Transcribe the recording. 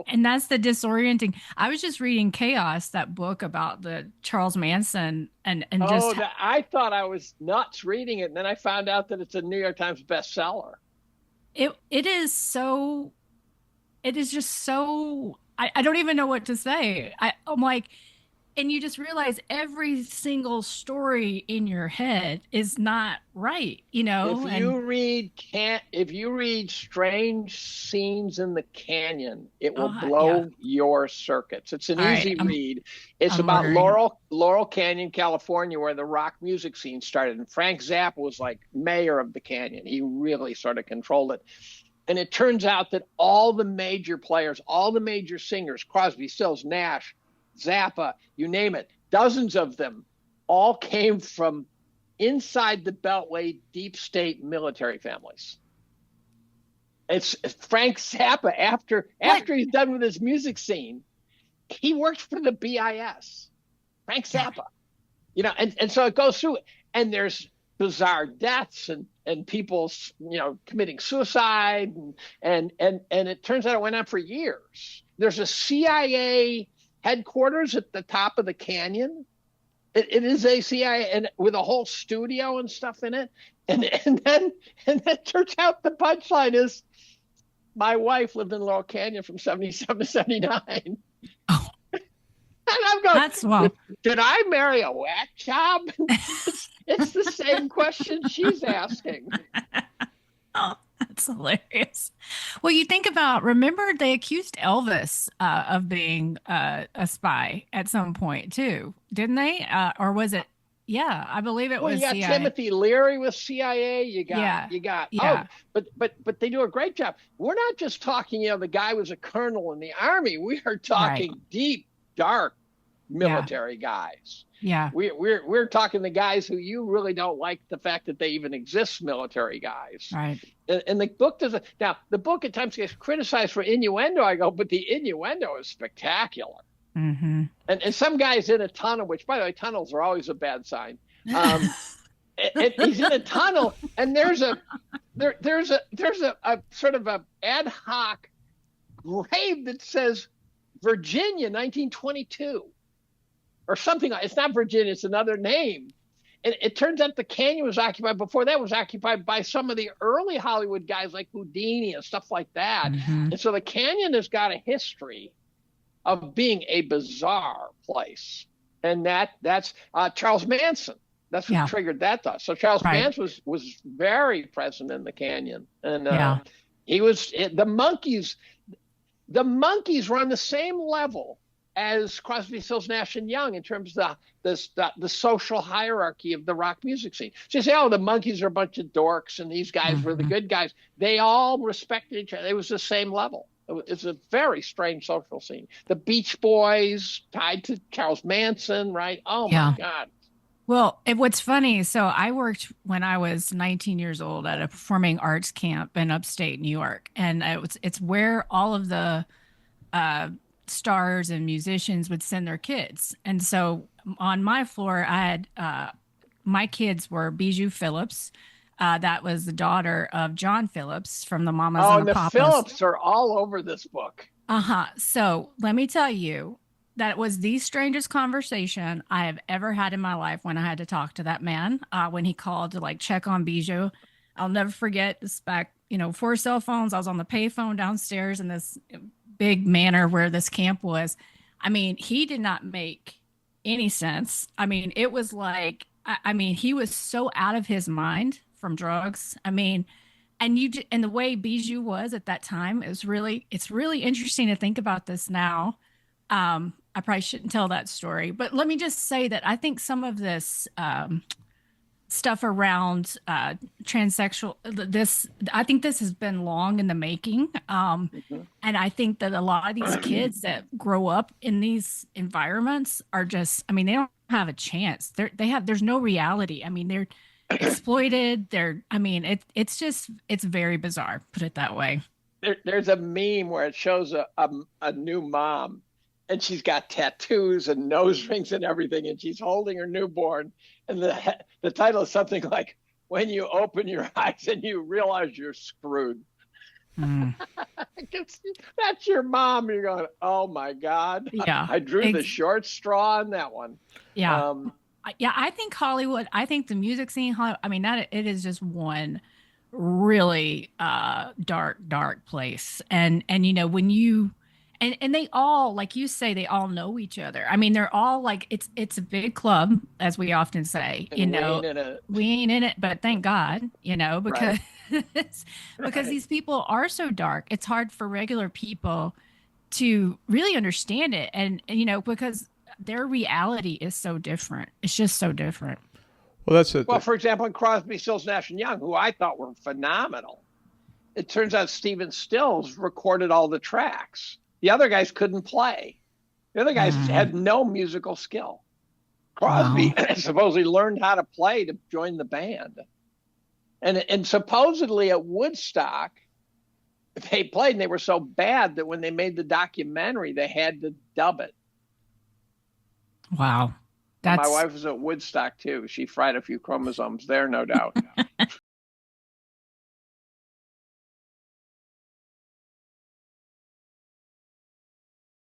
And that's the disorienting. I was just reading Chaos, that book about the Charles Manson, and Oh, just I thought I was nuts reading it, and then I found out that it's a New York Times bestseller. it is so, it is just so, I don't even know what to say. I'm like, and you just realize every single story in your head is not right, If and if you read Strange Scenes in the Canyon, it will yeah. blow your circuits. It's an All right, easy read. It's I'm about ordering. Laurel Canyon, California, where the rock music scene started. And Frank Zappa was like mayor of the canyon. He really sort of controlled it. And it turns out that all the major players, all the major singers, Crosby, Stills, Nash, Zappa, you name it, dozens of them, all came from inside the Beltway deep state military families. It's Frank Zappa. What? After he's done with his music scene, he works for the BIS. Frank Zappa, and so it goes through, and there's bizarre deaths and people committing suicide, and it turns out it went on for years. There's a CIA headquarters at the top of the canyon. It is a CIA, and with a whole studio and stuff in it. And then turns out the punchline is my wife lived in Laurel Canyon from 77 to 79. Oh, And I'm going, that's well. did I marry a whack job? It's the same question she's asking. Oh, that's hilarious. Well, you think about, remember they accused Elvis of being a spy at some point too, didn't they? Or was it? Yeah, I believe it Well, you was got CIA. Timothy Leary with CIA. Yeah, You got yeah, but they do a great job. We're not just talking, the guy was a colonel in the army. We are right. talking deep, dark Yeah, military guys. yeah, We're talking the guys who you really don't like the fact that they even exist, military guys. right. And the book doesn't. Now, the book at times gets criticized for innuendo. I go, but the innuendo is spectacular. Mm-hmm. And some guy's in a tunnel, which, by the way, tunnels are always a bad sign. Um, and he's in a tunnel, and there's a sort of a ad hoc grave that says Virginia 1922 or something. It's not Virginia, it's another name. And it turns out the canyon was occupied before that, was occupied by some of the early Hollywood guys like Houdini and stuff like that. Mm-hmm. And so the canyon has got a history of being a bizarre place. And that's Charles Manson. That's what Yeah, triggered that thought. So Charles right. Manson was very present in the canyon, and Yeah, he was the monkeys. The monkeys were on the same level as Crosby, Stills, Nash and Young in terms of the social hierarchy of the rock music scene. So you say, oh, the monkeys are a bunch of dorks, and these guys were the mm-hmm. good guys. They all respected each other. It was the same level. It's a very strange social scene. The Beach Boys tied to Charles Manson, right? Oh my Yeah. God. Well, what's funny, so I worked when I was 19 years old at a performing arts camp in upstate New York, and it's where all of the uh, stars and musicians would send their kids. And so on my floor, I had my kids were Bijou Phillips. That was the daughter of John Phillips from the Mamas Oh, and the and the Papas. Phillips are all over this book. Uh-huh. So let me tell you, that was the strangest conversation I have ever had in my life when I had to talk to that man when he called to like check on Bijou. I'll never forget this back, before cell phones. I was on the payphone downstairs in this big manor where this camp was. I mean, he did not make any sense. I mean, it was like, I mean, he was so out of his mind from drugs. I mean, and the way Bijou was at that time it's really interesting to think about this now. I probably shouldn't tell that story, but let me just say that I think some of this stuff around transsexual, I think this has been long in the making. Mhm. And I think that a lot of these kids that grow up in these environments are just, I mean, they don't have a chance. There's no reality. I mean, they're exploited. I mean, it's very bizarre, put it that way. There's a meme where it shows a new mom, and she's got tattoos and nose rings and everything, and she's holding her newborn. And the title is something like, "When you open your eyes and you realize you're screwed." Mm. That's your mom. You're going, oh my God. Yeah. I drew the short straw on that one. Yeah. Um, Yeah, I think Hollywood, I think the music scene, I mean, that it is just one really dark place. And you know, when you and they all, like you say, they all know each other. I mean, they're all like it's a big club, as we often say, and you we know, ain't in it. we ain't in it, but thank God, you know, Right. because because Right. these people are so dark. It's hard for regular people to really understand it. And you know, because their reality is so different. It's just so different. Well, that's Well, it. for example, in Crosby, Stills, Nash and Young, who I thought were phenomenal, it turns out Stephen Stills recorded all the tracks. The other guys couldn't play. The other guys Mm, had no musical skill. wow. Crosby supposedly learned how to play to join the band. And supposedly at Woodstock, they played and they were so bad that when they made the documentary, they had to dub it. Wow. And my That's wife was at Woodstock too. She fried a few chromosomes there, no doubt.